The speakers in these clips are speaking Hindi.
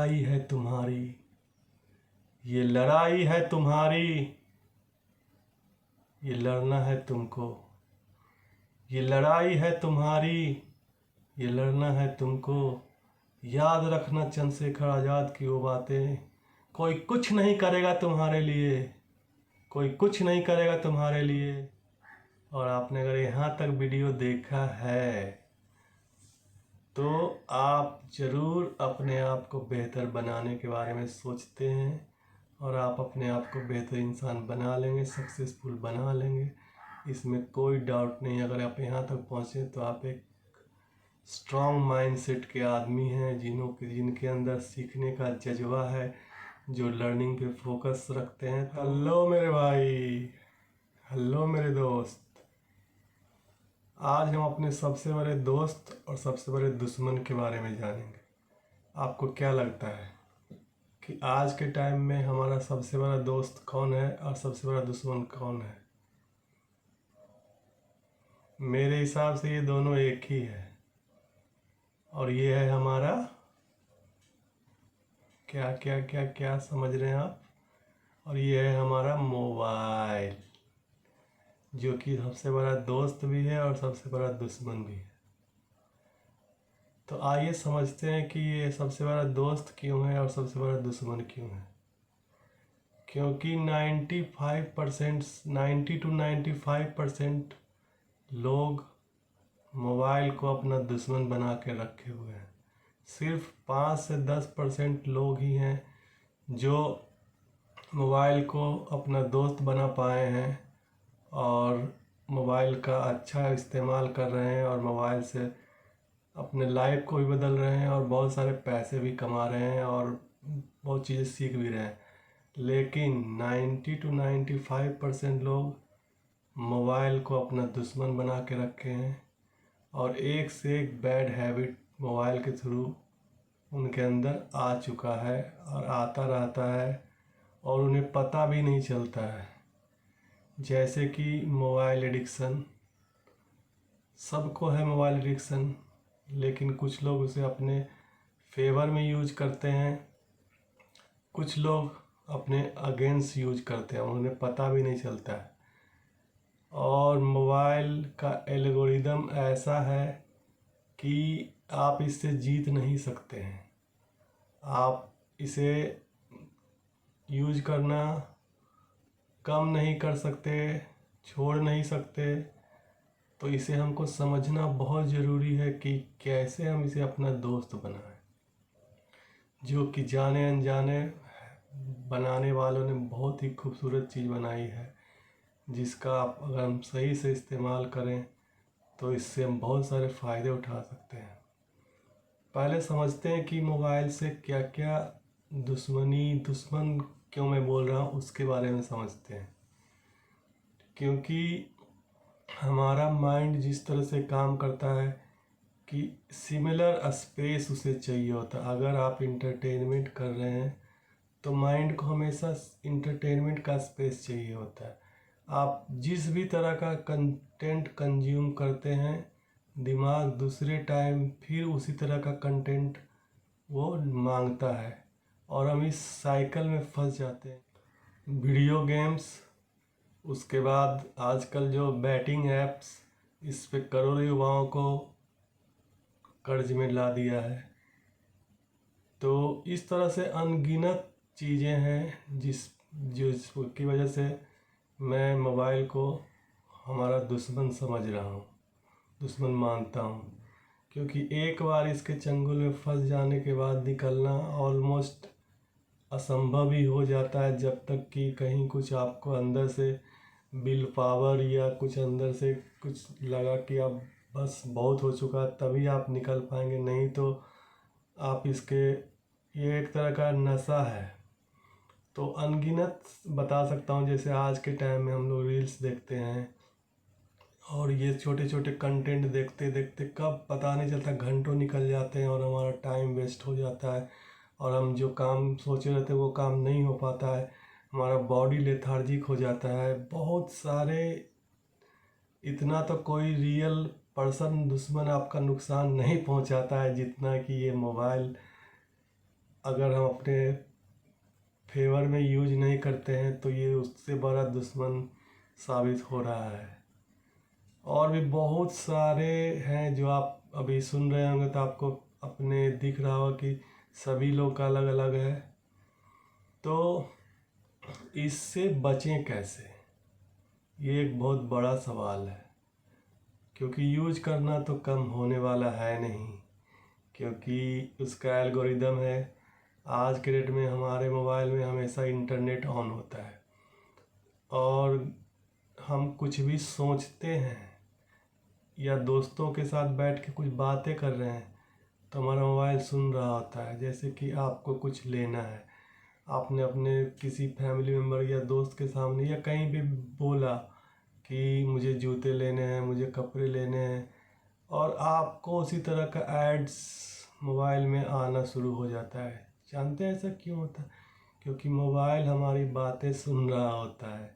लड़ाई है तुम्हारी, ये लड़ाई है तुम्हारी, ये लड़ना है तुमको। ये लड़ाई है तुम्हारी, ये लड़ना है तुमको। याद रखना चंद्रशेखर आज़ाद की वो बातें। कोई कुछ नहीं करेगा तुम्हारे लिए, कोई कुछ नहीं करेगा तुम्हारे लिए। और आपने अगर यहाँ तक वीडियो देखा है तो आप ज़रूर अपने आप को बेहतर बनाने के बारे में सोचते हैं और आप अपने आप को बेहतर इंसान बना लेंगे, सक्सेसफुल बना लेंगे। इसमें कोई डाउट नहीं। अगर आप यहाँ तक पहुँचे तो आप एक स्ट्रॉन्ग माइंडसेट के आदमी हैं जिनके अंदर सीखने का जज्बा है, जो लर्निंग पे फोकस रखते हैं। हेलो मेरे भाई, हेलो मेरे दोस्त। आज हम अपने सबसे बड़े दोस्त और सबसे बड़े दुश्मन के बारे में जानेंगे। आपको क्या लगता है कि आज के टाइम में हमारा सबसे बड़ा दोस्त कौन है और सबसे बड़ा दुश्मन कौन है? मेरे हिसाब से ये दोनों एक ही है, और ये है हमारा क्या क्या क्या क्या समझ रहे हैं आप? और ये है हमारा मोबाइल, जो कि सबसे बड़ा दोस्त भी है और सबसे बड़ा दुश्मन भी है। तो आइए समझते हैं कि ये सबसे बड़ा दोस्त क्यों है और सबसे बड़ा दुश्मन क्यों है। क्योंकि 90 to 95% लोग मोबाइल को अपना दुश्मन बना के रखे हुए हैं। सिर्फ 5 से 10% लोग ही हैं जो मोबाइल को अपना दोस्त बना पाए हैं और मोबाइल का अच्छा इस्तेमाल कर रहे हैं और मोबाइल से अपने लाइफ को भी बदल रहे हैं और बहुत सारे पैसे भी कमा रहे हैं और बहुत चीज़ें सीख भी रहे हैं। लेकिन 90 to 95% लोग मोबाइल को अपना दुश्मन बना के रखे हैं और एक से एक बैड हैबिट मोबाइल के थ्रू उनके अंदर आ चुका है और आता रहता है और उन्हें पता भी नहीं चलता है। जैसे कि मोबाइल एडिक्शन, सबको है मोबाइल एडिक्शन, लेकिन कुछ लोग उसे अपने फेवर में यूज करते हैं, कुछ लोग अपने अगेंस्ट यूज करते हैं, उन्हें पता भी नहीं चलता है। और मोबाइल का एल्गोरिदम ऐसा है कि आप इससे जीत नहीं सकते हैं। आप इसे यूज करना कम नहीं कर सकते, छोड़ नहीं सकते। तो इसे हमको समझना बहुत ज़रूरी है कि कैसे हम इसे अपना दोस्त बनाएं। जो कि जाने अनजाने बनाने वालों ने बहुत ही खूबसूरत चीज़ बनाई है, जिसका आप अगर हम सही से इस्तेमाल करें तो इससे हम बहुत सारे फ़ायदे उठा सकते हैं। पहले समझते हैं कि मोबाइल से क्या क्या दुश्मन क्यों मैं बोल रहा हूँ उसके बारे में समझते हैं। क्योंकि हमारा माइंड जिस तरह से काम करता है कि सिमिलर स्पेस उसे चाहिए होता है। अगर आप इंटरटेनमेंट कर रहे हैं तो माइंड को हमेशा इंटरटेनमेंट का स्पेस चाहिए होता है। आप जिस भी तरह का कंटेंट कंज्यूम करते हैं, दिमाग दूसरे टाइम फिर उसी तरह का कंटेंट वो मांगता है और हम इस साइकिल में फंस जाते हैं। वीडियो गेम्स, उसके बाद आजकल जो बैटिंग ऐप्स, इस पे करोड़ों युवाओं को कर्ज में ला दिया है। तो इस तरह से अनगिनत चीज़ें हैं जिसकी वजह से मैं मोबाइल को हमारा दुश्मन समझ रहा हूँ, दुश्मन मानता हूँ। क्योंकि एक बार इसके चंगुल में फंस जाने के बाद निकलना ऑलमोस्ट असंभव ही हो जाता है, जब तक कि कहीं कुछ आपको अंदर से विल पावर या कुछ अंदर से कुछ लगा कि अब बस बहुत हो चुका, तभी आप निकल पाएंगे। नहीं तो आप ये एक तरह का नशा है। तो अनगिनत बता सकता हूँ, जैसे आज के टाइम में हम लोग रील्स देखते हैं और ये छोटे छोटे कंटेंट देखते देखते कब पता नहीं चलता घंटों निकल जाते हैं और हमारा टाइम वेस्ट हो जाता है और हम जो काम सोचे रहते हैं वो काम नहीं हो पाता है। हमारा बॉडी लेथार्जिक हो जाता है। बहुत सारे, इतना तो कोई रियल पर्सन दुश्मन आपका नुकसान नहीं पहुंचाता है जितना कि ये मोबाइल अगर हम अपने फेवर में यूज नहीं करते हैं तो ये उससे बड़ा दुश्मन साबित हो रहा है। और भी बहुत सारे हैं जो आप अभी सुन रहे होंगे तो आपको अपने दिख रहा होगा कि सभी लोग का अलग अलग है। तो इससे बचें कैसे, ये एक बहुत बड़ा सवाल है, क्योंकि यूज करना तो कम होने वाला है नहीं, क्योंकि उसका एल्गोरिदम है। आज के डेट में हमारे मोबाइल में हमेशा इंटरनेट ऑन होता है, और हम कुछ भी सोचते हैं या दोस्तों के साथ बैठ के कुछ बातें कर रहे हैं तो हमारा मोबाइल सुन रहा होता है। जैसे कि आपको कुछ लेना है, आपने अपने किसी फैमिली मेम्बर या दोस्त के सामने या कहीं भी बोला कि मुझे जूते लेने हैं, मुझे कपड़े लेने हैं, और आपको उसी तरह का एड्स मोबाइल में आना शुरू हो जाता है। जानते हैं ऐसा क्यों होता है? क्योंकि मोबाइल हमारी बातें सुन रहा होता है।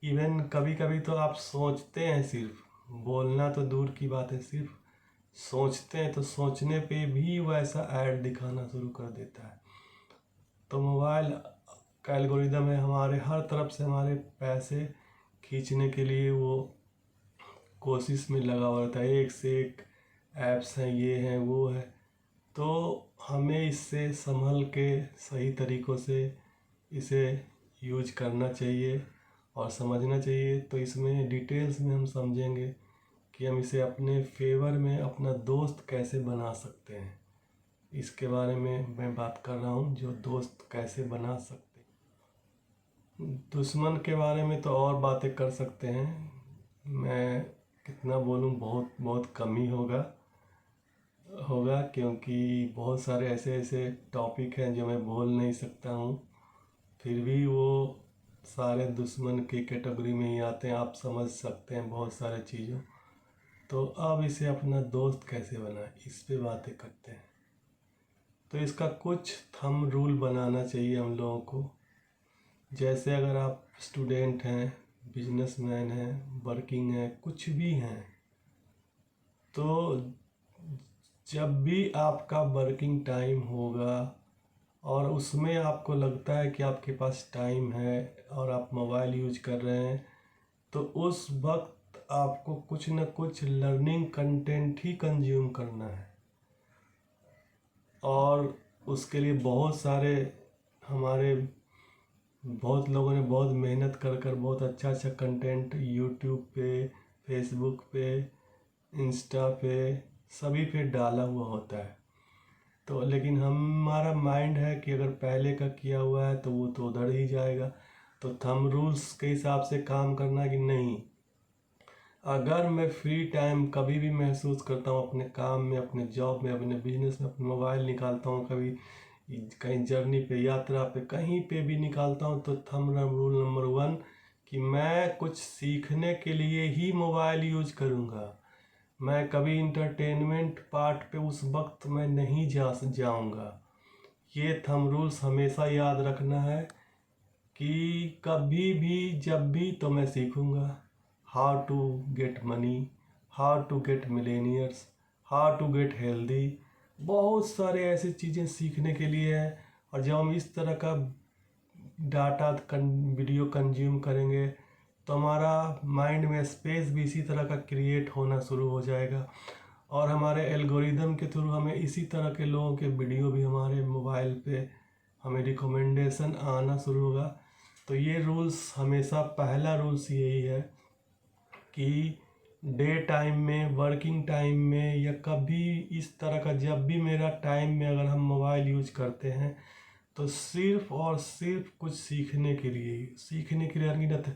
इवन कभी कभी तो आप सोचते हैं, सिर्फ बोलना तो दूर की बात है, सिर्फ सोचते हैं तो सोचने पे भी वैसा ऐड दिखाना शुरू कर देता है। तो मोबाइल का एल्गोरिदम है, हमारे हर तरफ से हमारे पैसे खींचने के लिए वो कोशिश में लगा हुआ रहता है। एक से एक ऐप्स हैं, ये हैं, वो है। तो हमें इससे संभल के सही तरीक़ों से इसे यूज करना चाहिए और समझना चाहिए। तो इसमें डिटेल्स में हम समझेंगे कि हम इसे अपने फेवर में अपना दोस्त कैसे बना सकते हैं। इसके बारे में मैं बात कर रहा हूँ, जो दोस्त कैसे बना सकते हैं। दुश्मन के बारे में तो और बातें कर सकते हैं, मैं कितना बोलूँ, बहुत बहुत कम ही होगा, क्योंकि बहुत सारे ऐसे ऐसे टॉपिक हैं जो मैं बोल नहीं सकता हूँ। फिर भी वो सारे दुश्मन की कैटेगरी में ही आते हैं, आप समझ सकते हैं बहुत सारे चीज़ों। तो अब इसे अपना दोस्त कैसे बनाए, इस पे बातें करते हैं। तो इसका कुछ थंब रूल बनाना चाहिए हम लोगों को। जैसे अगर आप स्टूडेंट हैं, बिजनेसमैन हैं, वर्किंग हैं, कुछ भी हैं, तो जब भी आपका वर्किंग टाइम होगा और उसमें आपको लगता है कि आपके पास टाइम है और आप मोबाइल यूज कर रहे हैं, तो उस वक्त आपको कुछ न कुछ लर्निंग कंटेंट ही कंज्यूम करना है। और उसके लिए बहुत सारे हमारे बहुत लोगों ने बहुत मेहनत कर कर बहुत अच्छा अच्छा कंटेंट यूट्यूब पे, फेसबुक पे, इंस्टा पे, सभी पे डाला हुआ होता है। तो लेकिन हमारा माइंड है कि अगर पहले का किया हुआ है तो वो तो उधर ही जाएगा। तो थंब रूल्स के हिसाब से काम करना कि नहीं, अगर मैं फ्री टाइम कभी भी महसूस करता हूँ अपने काम में, अपने जॉब में, अपने बिजनेस में, अपने मोबाइल निकालता हूँ, कभी कहीं जर्नी पे, यात्रा पे, कहीं पे भी निकालता हूँ, तो थंब रूल नंबर 1 कि मैं कुछ सीखने के लिए ही मोबाइल यूज करूँगा। मैं कभी इंटरटेनमेंट पार्ट पे उस वक्त मैं नहीं जाऊँगा। ये थंब रूल्स हमेशा याद रखना है कि कभी भी जब भी तो मैं सीखूँगा। How to get money, how to get millionaires, how to get healthy, बहुत सारे ऐसी चीज़ें सीखने के लिए है। और जब हम इस तरह का डाटा वीडियो कंज्यूम करेंगे तो हमारा माइंड में स्पेस भी इसी तरह का क्रिएट होना शुरू हो जाएगा, और हमारे एल्गोरिदम के थ्रू हमें इसी तरह के लोगों के वीडियो भी हमारे मोबाइल पे हमें रिकमेंडेशन आना शुरू होगा। तो ये रूल्स हमेशा, पहला रूल्स यही है कि डे टाइम में, वर्किंग टाइम में, या कभी इस तरह का जब भी मेरा टाइम में अगर हम मोबाइल यूज करते हैं तो सिर्फ और सिर्फ कुछ सीखने के लिए अनगिनत है।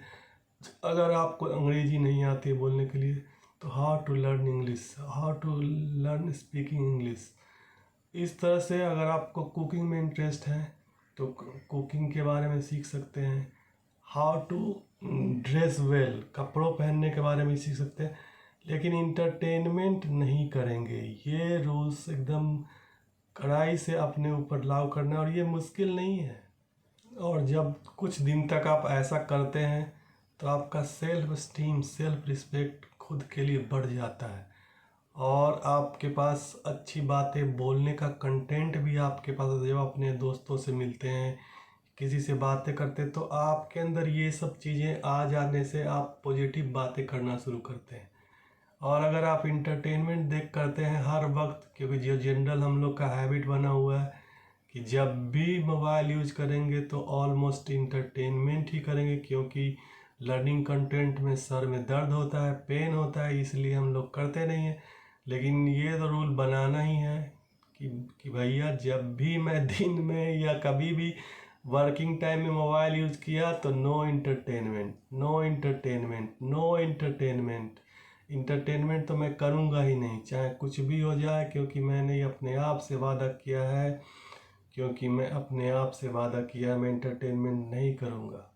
अगर आपको अंग्रेजी नहीं आती है बोलने के लिए तो how to learn English, how to learn speaking English. इस तरह से अगर आपको कुकिंग में इंटरेस्ट है तो कुकिंग के बारे में सीख सकते हैं। हाउ टू ड्रेस वेल, कपड़ों पहनने के बारे में सीख सकते हैं। लेकिन इंटरटेनमेंट नहीं करेंगे। ये रूल्स एकदम कड़ाई से अपने ऊपर लागू करना, और ये मुश्किल नहीं है। और जब कुछ दिन तक आप ऐसा करते हैं तो आपका सेल्फ स्टीम, सेल्फ रिस्पेक्ट खुद के लिए बढ़ जाता है, और आपके पास अच्छी बातें बोलने का कंटेंट भी आपके पास, जब अपने दोस्तों से मिलते हैं, किसी से बातें करते हैं, तो आपके अंदर ये सब चीज़ें आ जाने से आप पॉजिटिव बातें करना शुरू करते हैं। और अगर आप इंटरटेनमेंट देख करते हैं हर वक्त, क्योंकि जो जनरल हम लोग का हैबिट बना हुआ है कि जब भी मोबाइल यूज करेंगे तो ऑलमोस्ट इंटरटेनमेंट ही करेंगे, क्योंकि लर्निंग कंटेंट में सर में दर्द होता है, पेन होता है, इसलिए हम लोग करते नहीं हैं। लेकिन ये तो रूल बनाना ही है कि भैया जब भी मैं दिन में या कभी भी वर्किंग टाइम में मोबाइल यूज़ किया तो no entertainment, no entertainment, no entertainment. Entertainment तो मैं करूँगा ही नहीं, चाहे कुछ भी हो जाए, क्योंकि मैंने अपने आप से वादा किया है, क्योंकि मैं अपने आप से वादा किया है मैं इंटरटेनमेंट नहीं करूँगा।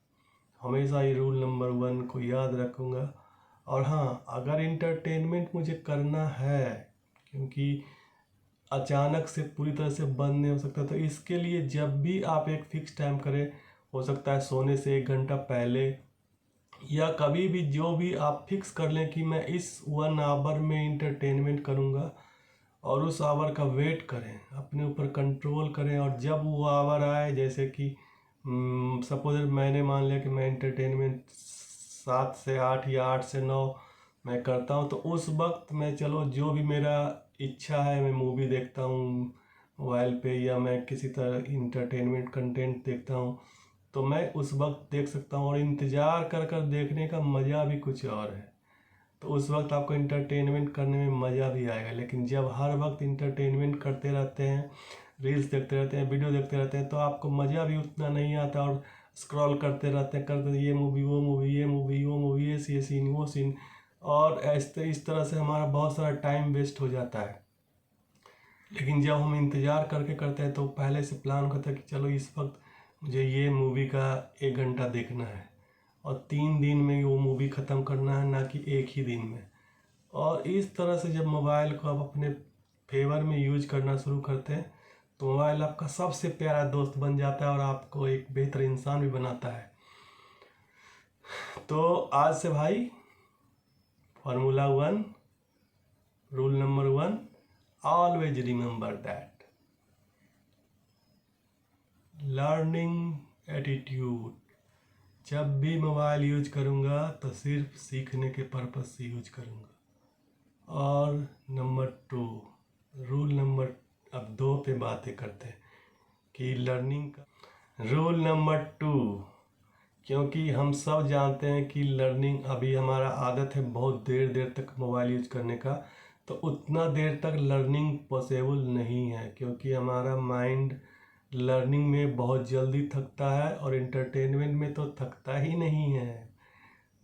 हमेशा ये रूल नंबर 1 को याद रखूँगा। और हाँ, अगर इंटरटेनमेंट मुझे करना है, क्योंकि अचानक से पूरी तरह से बंद नहीं हो सकता, तो इसके लिए जब भी आप एक फिक्स टाइम करें, हो सकता है सोने से 1 घंटा पहले, या कभी भी जो भी आप फिक्स कर लें कि मैं इस 1 आवर में इंटरटेनमेंट करूँगा, और उस आवर का वेट करें, अपने ऊपर कंट्रोल करें। और जब वो आवर आए, जैसे कि सपोज मैंने मान लिया कि मैं इंटरटेनमेंट 7 से 8 या 8 से 9 मैं करता हूँ, तो उस वक्त मैं, चलो जो भी मेरा इच्छा है, मैं मूवी देखता हूँ मोबाइल पे, या मैं किसी तरह इंटरटेनमेंट कंटेंट देखता हूँ, तो मैं उस वक्त देख सकता हूँ। और इंतज़ार कर कर देखने का मज़ा भी कुछ और है, तो उस वक्त आपको इंटरटेनमेंट करने में मज़ा भी आएगा। लेकिन जब हर वक्त इंटरटेनमेंट करते रहते हैं, रील्स देखते रहते हैं, वीडियो देखते रहते हैं, तो आपको मज़ा भी उतना नहीं आता, और स्क्रॉल करते रहते हैं, ये मूवी वो मूवी, ये मूवी वो मूवी, ये सीन वो सीन, और ऐसे इस तरह से हमारा बहुत सारा टाइम वेस्ट हो जाता है। लेकिन जब हम इंतज़ार करके करते हैं, तो पहले से प्लान करते हैं कि चलो इस वक्त मुझे ये मूवी का 1 घंटा देखना है, और 3 दिन में वो मूवी ख़त्म करना है, ना कि एक ही दिन में। और इस तरह से जब मोबाइल को आप अपने फेवर में यूज करना शुरू करते हैं, तो मोबाइल आपका सबसे प्यारा दोस्त बन जाता है, और आपको एक बेहतर इंसान भी बनाता है। तो आज से भाई, formula 1, rule number 1, always remember that learning attitude, जब भी मोबाइल यूज करूँगा तो सिर्फ सीखने के पर्पज़ से यूज करूँगा। और नंबर 2, रूल नंबर, अब 2 पे बातें करते हैं कि लर्निंग का रूल नंबर 2, क्योंकि हम सब जानते हैं कि लर्निंग, अभी हमारा आदत है बहुत देर देर तक मोबाइल यूज करने का, तो उतना देर तक लर्निंग पॉसिबल नहीं है, क्योंकि हमारा माइंड लर्निंग में बहुत जल्दी थकता है, और इंटरटेनमेंट में तो थकता ही नहीं है।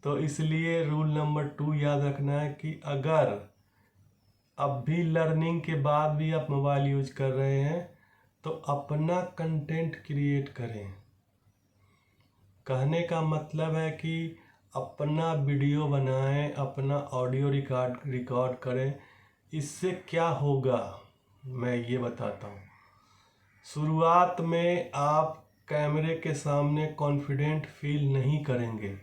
तो इसलिए रूल नंबर 2 याद रखना है कि अगर अब भी लर्निंग के बाद भी आप मोबाइल यूज कर रहे हैं, तो अपना कंटेंट क्रिएट करें। कहने का मतलब है कि अपना वीडियो बनाएं, अपना ऑडियो रिकॉर्ड करें। इससे क्या होगा मैं ये बताता हूँ। शुरुआत में आप कैमरे के सामने कॉन्फिडेंट फील नहीं करेंगे,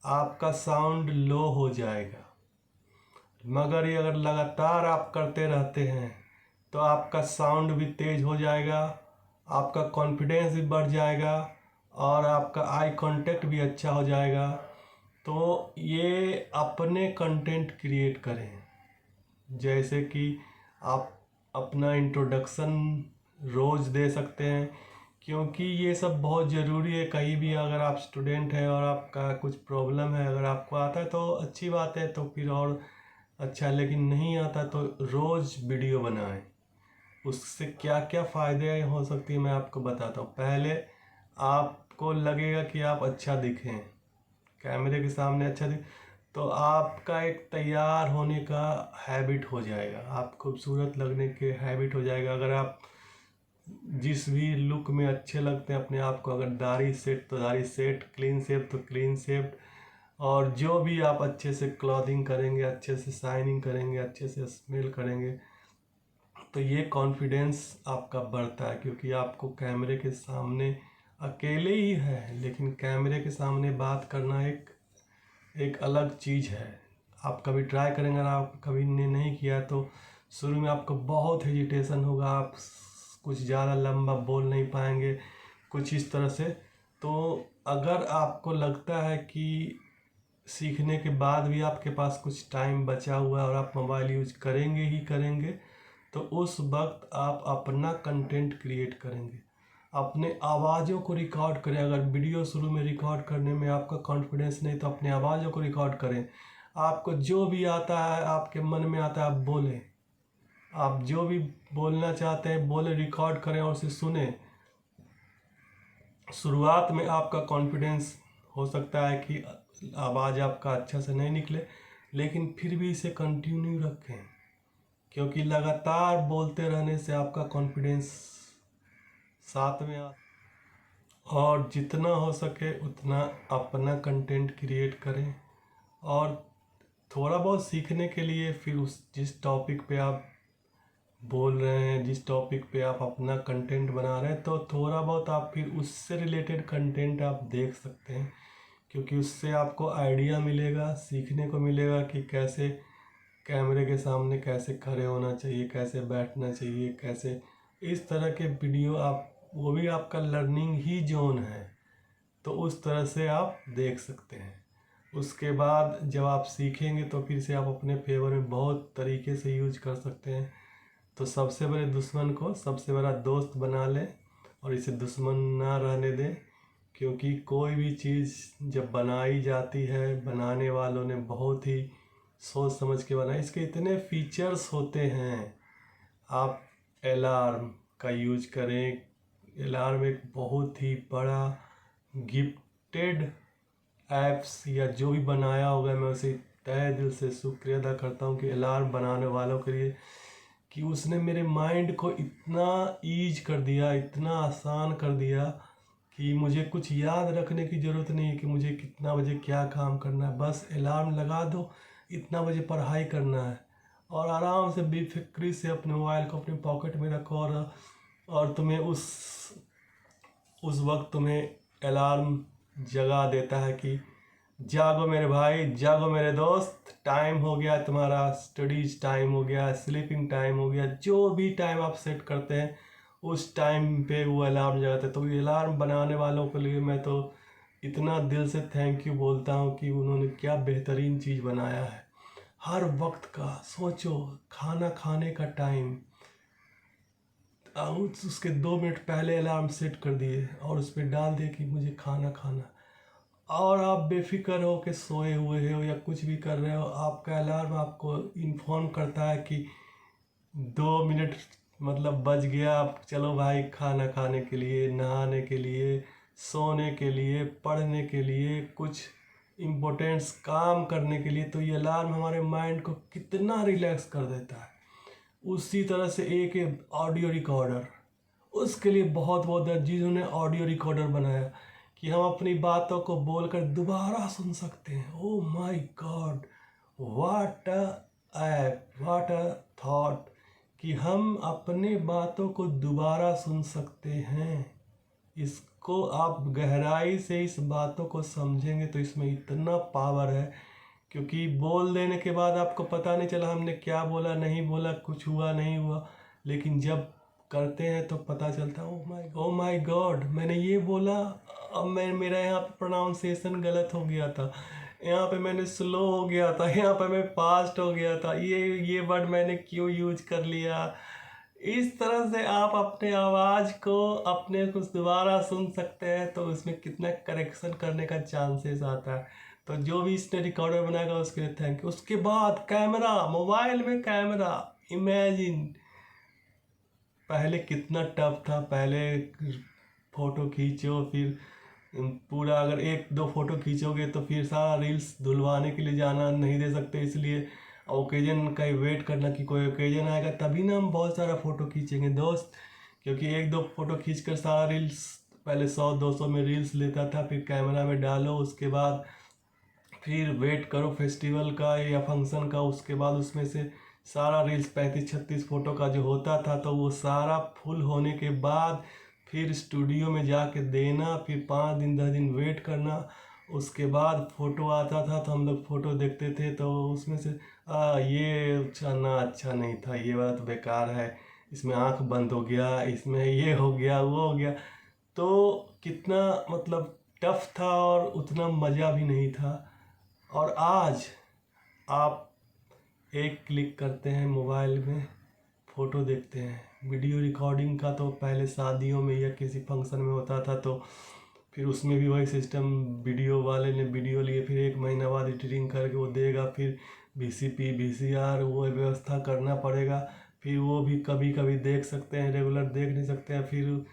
आपका साउंड लो हो जाएगा। मगर ये अगर लगातार आप करते रहते हैं, तो आपका साउंड भी तेज हो जाएगा, आपका कॉन्फिडेंस भी बढ़ जाएगा, और आपका आई कांटेक्ट भी अच्छा हो जाएगा। तो ये अपने कंटेंट क्रिएट करें, जैसे कि आप अपना इंट्रोडक्शन रोज़ दे सकते हैं, क्योंकि ये सब बहुत ज़रूरी है। कहीं भी अगर आप स्टूडेंट हैं और आपका कुछ प्रॉब्लम है, अगर आपको आता है तो अच्छी बात है, तो फिर और अच्छा, लेकिन नहीं आता तो रोज़ वीडियो बनाएं। उससे क्या क्या फ़ायदे हो सकती है मैं आपको बताता हूँ। पहले आपको लगेगा कि आप अच्छा दिखें, कैमरे के सामने अच्छा दिख, तो आपका एक तैयार होने का हैबिट हो जाएगा, आप खूबसूरत लगने के हैबिट हो जाएगा। अगर आप जिस भी लुक में अच्छे लगते हैं अपने आप को, अगर दाढ़ी सेट तो दाढ़ी सेट, क्लीन शेव तो क्लीन शेव, और जो भी आप अच्छे से क्लॉथिंग करेंगे, अच्छे से शाइनिंग करेंगे, अच्छे से स्मेल करेंगे, तो ये कॉन्फिडेंस आपका बढ़ता है। क्योंकि आपको कैमरे के सामने अकेले ही है, लेकिन कैमरे के सामने बात करना एक अलग चीज़ है। आप कभी ट्राई करेंगे, अगर आप कभी ने नहीं किया तो शुरू में आपको बहुत हेजिटेशन होगा, आप कुछ ज़्यादा लंबा बोल नहीं पाएंगे, कुछ इस तरह से। तो अगर आपको लगता है कि सीखने के बाद भी आपके पास कुछ टाइम बचा हुआ है और आप मोबाइल यूज करेंगे ही करेंगे, तो उस वक्त आप अपना कंटेंट क्रिएट करेंगे, अपने आवाज़ों को रिकॉर्ड करें। अगर वीडियो शुरू में रिकॉर्ड करने में आपका कॉन्फिडेंस नहीं, तो अपने आवाज़ों को रिकॉर्ड करें। आपको जो भी आता है, आपके मन में आता है, आप बोलें। आप जो भी बोलना चाहते हैं बोले, रिकॉर्ड करें और उसे सुने। शुरुआत में आपका कॉन्फिडेंस हो सकता है कि आवाज़ आपका अच्छा से नहीं निकले, लेकिन फिर भी इसे कंटिन्यू रखें, क्योंकि लगातार बोलते रहने से आपका कॉन्फिडेंस साथ में और जितना हो सके उतना अपना कंटेंट क्रिएट करें। और थोड़ा बहुत सीखने के लिए फिर उस जिस टॉपिक पे आप बोल रहे हैं, जिस टॉपिक पे आप अपना कंटेंट बना रहे हैं, तो थोड़ा बहुत आप फिर उससे रिलेटेड कंटेंट आप देख सकते हैं, क्योंकि उससे आपको आइडिया मिलेगा, सीखने को मिलेगा कि कैसे कैमरे के सामने कैसे खड़े होना चाहिए, कैसे बैठना चाहिए, कैसे इस तरह के वीडियो आप, वो भी आपका लर्निंग ही जोन है, तो उस तरह से आप देख सकते हैं। उसके बाद जब आप सीखेंगे तो फिर से आप अपने फेवर में बहुत तरीके से यूज कर सकते हैं। तो सबसे बड़े दुश्मन को सबसे बड़ा दोस्त बना लें और इसे दुश्मन ना रहने दें, क्योंकि कोई भी चीज़ जब बनाई जाती है, बनाने वालों ने बहुत ही सोच समझ के बनाई। इसके इतने फीचर्स होते हैं। आप अलार्म का यूज करें। अलार्म एक बहुत ही बड़ा गिफ्टेड ऐप्स या जो भी बनाया होगा, मैं उसे तहे दिल से शुक्रिया अदा करता हूँ कि अलार्म बनाने वालों के लिए, कि उसने मेरे माइंड को इतना ईज कर दिया, इतना आसान कर दिया कि मुझे कुछ याद रखने की ज़रूरत नहीं है कि मुझे कितना बजे क्या काम करना है। बस अलार्म लगा दो, इतना बजे पढ़ाई करना है, और आराम से बेफिक्री से अपने मोबाइल को अपने पॉकेट में रखो, और तुम्हें उस वक्त तुम्हें अलार्म जगा देता है कि जागो मेरे भाई, जागो मेरे दोस्त, टाइम हो गया, तुम्हारा स्टडीज टाइम हो गया, स्लीपिंग टाइम हो गया। जो भी टाइम आप सेट करते हैं उस टाइम पे वो अलार्म जगाते हैं। तो ये अलार्म बनाने वालों के लिए मैं तो इतना दिल से थैंक यू बोलता हूँ कि उन्होंने क्या बेहतरीन चीज़ बनाया है। हर वक्त का सोचो, खाना खाने का टाइम, उसके 2 मिनट पहले अलार्म सेट कर दिए और उस पर डाल दिए कि मुझे खाना खाना, और आप बेफिक्र हो के सोए हुए हो या कुछ भी कर रहे हो, आपका अलार्म आपको इन्फॉर्म करता है कि 2 मिनट मतलब बज गया, आप चलो भाई खाना खाने के लिए, नहाने के लिए, सोने के लिए, पढ़ने के लिए, कुछ इम्पोर्टेंट्स काम करने के लिए। तो ये अलार्म हमारे माइंड को कितना रिलैक्स कर देता है। उसी तरह से एक ऑडियो रिकॉर्डर, उसके लिए बहुत बहुत जिन्होंने ऑडियो रिकॉर्डर बनाया कि हम अपनी बातों को बोलकर दोबारा सुन सकते हैं। Oh my God, what a app, what a thought, कि हम अपने बातों को दोबारा सुन सकते हैं। इसको आप गहराई से इस बातों को समझेंगे तो इसमें इतना पावर है, क्योंकि बोल देने के बाद आपको पता नहीं चला हमने क्या बोला, नहीं बोला, कुछ हुआ नहीं हुआ, लेकिन जब करते हैं तो पता चलता है ओ माय गॉड, मैंने ये बोला, अब मेरा यहाँ पे प्रोनाउंसिएशन गलत हो गया था, यहाँ पे मैंने स्लो हो गया था, यहाँ पे मैं फास्ट हो गया था, ये वर्ड मैंने क्यों यूज कर लिया। इस तरह से आप अपने आवाज़ को अपने कुछ दोबारा सुन सकते हैं, तो उसमें कितना करेक्शन करने का चांसेस आता है। तो जो भी इसने रिकॉर्डर बनाएगा उसके लिए थैंक यू। उसके बाद कैमरा, मोबाइल में कैमरा, इमेजिन पहले कितना टफ था। पहले फ़ोटो खींचो, फिर पूरा अगर 1-2 फ़ोटो खींचोगे तो फिर सारा रील्स धुलवाने के लिए जाना नहीं दे सकते, इसलिए ओकेजन का ही वेट करना कि कोई ओकेजन आएगा तभी ना हम बहुत सारा फ़ोटो खींचेंगे दोस्त, क्योंकि 1-2 फ़ोटो खींच कर सारा रील्स पहले 100-200 में रील्स लेता था, फिर कैमरा में डालो, उसके बाद फिर वेट करो फेस्टिवल का या फंक्शन का, उसके बाद उसमें से सारा रील्स 35-36 फ़ोटो का जो होता था, तो वो सारा फुल होने के बाद फिर स्टूडियो में जाके देना, फिर 5 दिन 10 दिन वेट करना, उसके बाद फ़ोटो आता था तो हम लोग फ़ोटो देखते थे तो उसमें से ये अच्छा नहीं था, ये वाला तो बेकार है, इसमें आँख बंद हो गया, इसमें ये हो गया वो हो गया। तो कितना मतलब टफ था और उतना मज़ा भी नहीं था। और आज आप एक क्लिक करते हैं मोबाइल में, फ़ोटो देखते हैं। वीडियो रिकॉर्डिंग का तो पहले शादियों में या किसी फंक्शन में होता था, तो फिर उसमें भी वही सिस्टम, वीडियो वाले ने वीडियो लिए, फिर 1 महीना बाद एडिटिंग करके वो देगा, फिर VCP VCR वो व्यवस्था करना पड़ेगा, फिर वो भी कभी कभी देख सकते हैं, रेगुलर देख नहीं सकते हैं। फिर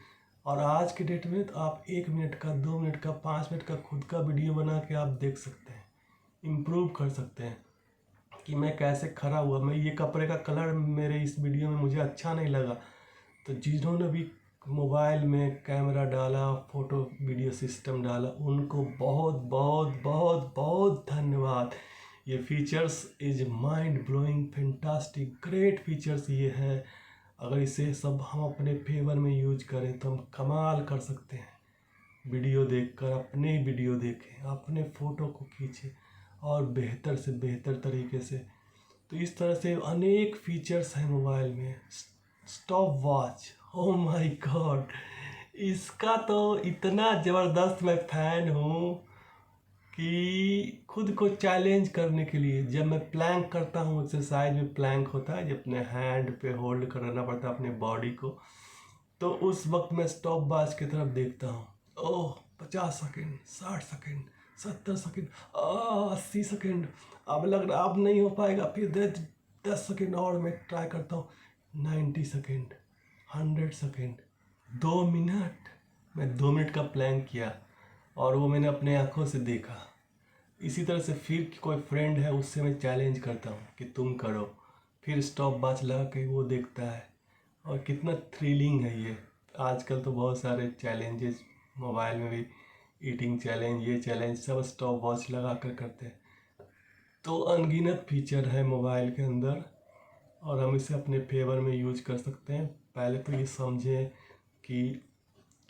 और आज के डेट में तो आप 1 मिनट का, 2 मिनट का, 5 मिनट का खुद का वीडियो बना के आप देख सकते हैं, इम्प्रूव कर सकते हैं कि मैं कैसे खड़ा हुआ, मैं ये कपड़े का कलर मेरे इस वीडियो में मुझे अच्छा नहीं लगा। तो जिन्होंने भी मोबाइल में कैमरा डाला, फोटो वीडियो सिस्टम डाला, उनको बहुत बहुत बहुत बहुत धन्यवाद। ये features is mind blowing, fantastic, great features ये है। अगर इसे सब हम अपने फेवर में यूज करें तो हम कमाल कर सकते हैं। वीडियो देखकर अपने वीडियो देखें, अपने फ़ोटो को खींचें और बेहतर से बेहतर तरीके से। तो इस तरह से अनेक फीचर्स हैं मोबाइल में। Stop watch, oh my God, इसका तो इतना ज़बरदस्त मैं फ़ैन हूँ कि खुद को चैलेंज करने के लिए जब मैं प्लैंक करता हूँ, एक्सरसाइज में प्लैंक होता है जब अपने हैंड पे होल्ड करना पड़ता है अपने बॉडी को, तो उस वक्त मैं स्टॉप वॉच की तरफ देखता हूँ। ओह, 50 सेकेंड, 60 सेकेंड, 70 सेकेंड, 80 सेकेंड, अब लग रहा अब नहीं हो पाएगा, फिर 10 सेकेंड और मैं ट्राई करता हूँ। 90 सेकेंड, 100 सेकेंड, 2 मिनट। मैं 2 मिनट का प्लान किया और वो मैंने अपने आंखों से देखा। इसी तरह से फिर कोई फ्रेंड है उससे मैं चैलेंज करता हूँ कि तुम करो, फिर स्टॉप वॉच लगा के वो देखता है। और कितना थ्रिलिंग है ये। आजकल तो बहुत सारे चैलेंजेस मोबाइल में भी, ईटिंग चैलेंज, ये चैलेंज, सब स्टॉप वॉच लगा कर करते हैं। तो अनगिनत फीचर है मोबाइल के अंदर और हम इसे अपने फेवर में यूज कर सकते हैं। पहले तो ये समझें कि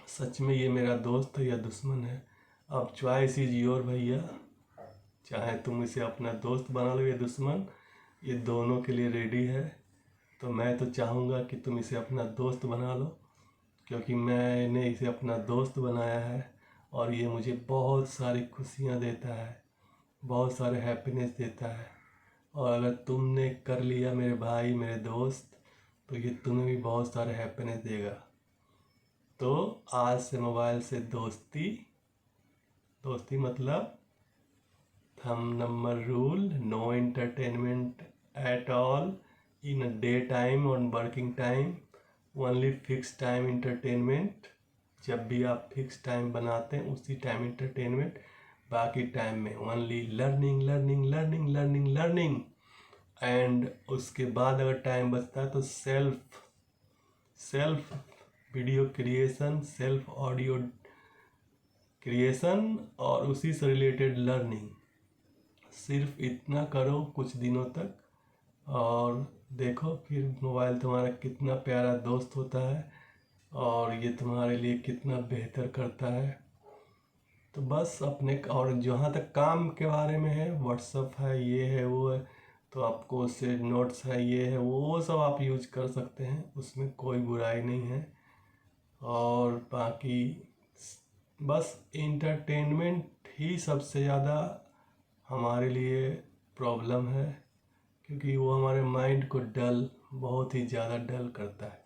सच में ये मेरा दोस्त है या दुश्मन है। अब चॉइस इज योर भैया, चाहे तुम इसे अपना दोस्त बना लो या दुश्मन, ये दोनों के लिए रेडी है। तो मैं तो चाहूँगा कि तुम इसे अपना दोस्त बना लो, क्योंकि मैंने इसे अपना दोस्त बनाया है और ये मुझे बहुत सारी खुशियाँ देता है, बहुत सारे हैप्पीनेस देता है। और अगर तुमने कर लिया मेरे भाई, मेरे दोस्त, तो ये तुम्हें भी बहुत सारे हैप्पीनेस देगा। तो आज से मोबाइल से दोस्ती, दोस्ती मतलब thumb number rule, no entertainment at all in day time और working time, only fix time entertainment. जब भी आप फिक्स टाइम बनाते हैं उसी टाइम एंटरटेनमेंट, बाकी टाइम में only learning learning learning learning learning. And उसके बाद अगर टाइम बचता है तो self video creation, self audio creation और उसी से रिलेटेड लर्निंग। सिर्फ इतना करो कुछ दिनों तक और देखो फिर मोबाइल तुम्हारा कितना प्यारा दोस्त होता है और ये तुम्हारे लिए कितना बेहतर करता है। तो बस अपने, और जहाँ तक काम के बारे में है, व्हाट्सअप है, ये है वो है, तो आपको उससे नोट्स है, ये है वो सब आप यूज कर सकते हैं, उसमें कोई बुराई नहीं है। और बाकी बस इंटरटेनमेंट ही सबसे ज़्यादा हमारे लिए प्रॉब्लम है, क्योंकि वो हमारे माइंड को डल, बहुत ही ज़्यादा डल करता है,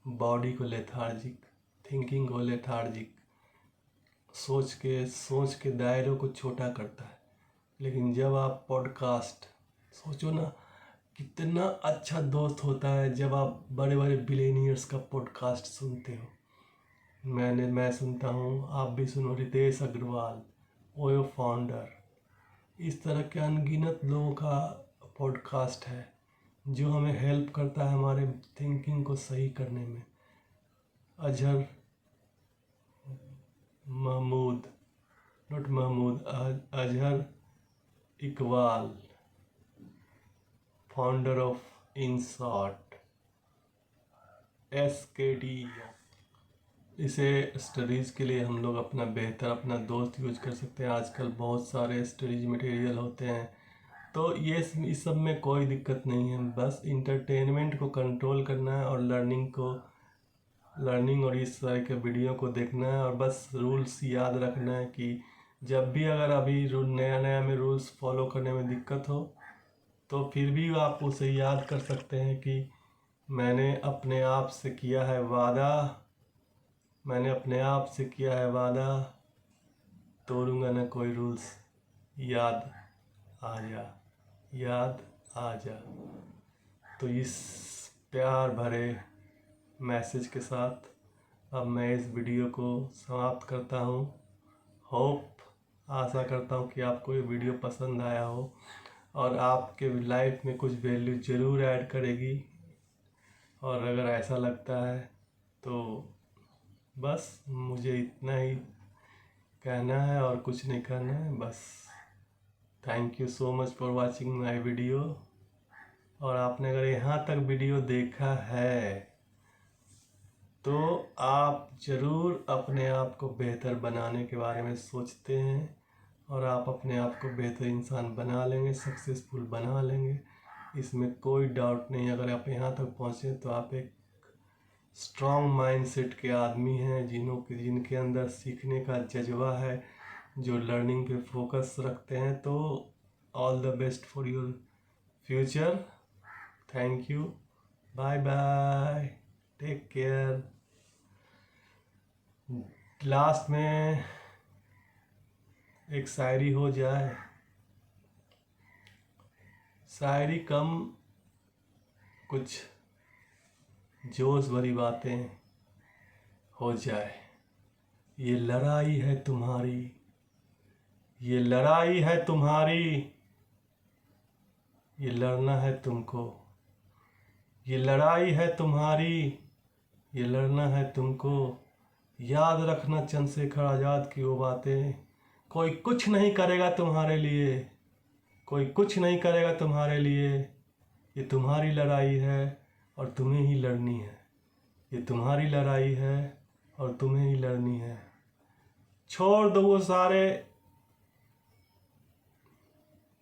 बॉडी को लेथार्जिक, थिंकिंग को लेथार्जिक, सोच के दायरों को छोटा करता है। लेकिन जब आप पॉडकास्ट, सोचो ना कितना अच्छा दोस्त होता है जब आप बड़े बड़े बिलियनियर्स का पॉडकास्ट सुनते हो। मैं सुनता हूँ, आप भी सुनो, रितेश अग्रवाल, ओयो फाउंडर, इस तरह के अनगिनत लोगों का पॉडकास्ट है जो हमें हेल्प करता है हमारे थिंकिंग को सही करने में। Azhar Mahmood, not Mahmood, Azhar Iqbal, founder of InShot, SKD, इसे स्टडीज़ के लिए हम लोग अपना बेहतर अपना दोस्त यूज कर सकते हैं। आजकल बहुत सारे स्टडीज मटेरियल होते हैं, तो ये इस सब में कोई दिक्कत नहीं है। बस इंटरटेनमेंट को कंट्रोल करना है और लर्निंग और इस तरह के वीडियो को देखना है। और बस रूल्स याद रखना है कि जब भी अगर अभी नया नया में रूल्स फॉलो करने में दिक्कत हो तो फिर भी आप उसे याद कर सकते हैं कि मैंने अपने आप से किया है वादा, मैंने अपने आप से किया है वादा, तोड़ूंगा ना कोई रूल्स, याद आ जा, याद आ जा। तो इस प्यार भरे मैसेज के साथ अब मैं इस वीडियो को समाप्त करता हूँ। आशा करता हूँ कि आपको ये वीडियो पसंद आया हो और आपके लाइफ में कुछ वैल्यू ज़रूर ऐड करेगी। और अगर ऐसा लगता है तो बस मुझे इतना ही कहना है और कुछ नहीं करना है। बस thank you so much for watching my video. और आपने अगर यहाँ तक वीडियो देखा है तो आप ज़रूर अपने आप को बेहतर बनाने के बारे में सोचते हैं और आप अपने आप को बेहतर इंसान बना लेंगे, सक्सेसफुल बना लेंगे, इसमें कोई डाउट नहीं। अगर आप यहाँ तक पहुँचे तो आप एक स्ट्रॉन्ग माइंडसेट के आदमी हैं जिनके अंदर सीखने का जज्बा है, जो लर्निंग पे फोकस रखते हैं। तो all the best for your future. Thank you, bye bye, take care. Last में एक शायरी हो जाए, शायरी कम कुछ जोश भरी बातें हो जाए। ये लड़ाई है तुम्हारी, ये लड़ाई है तुम्हारी, ये लड़ना है तुमको। ये लड़ाई है तुम्हारी, ये लड़ना है तुमको। याद रखना चंद्रशेखर आज़ाद की वो बातें, कोई कुछ नहीं करेगा तुम्हारे लिए, कोई कुछ नहीं करेगा तुम्हारे लिए। ये तुम्हारी लड़ाई है और तुम्हें ही लड़नी है। ये तुम्हारी लड़ाई है और तुम्हें ही लड़नी है। छोड़ दो वो सारे,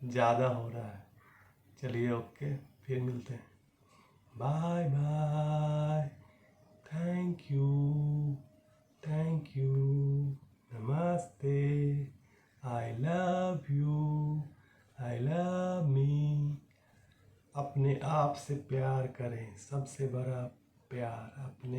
ज़्यादा हो रहा है। चलिए ओके, फिर मिलते हैं। Bye bye, thank you, thank you, नमस्ते, I love you, I love me. अपने आप से प्यार करें, सबसे बड़ा प्यार अपने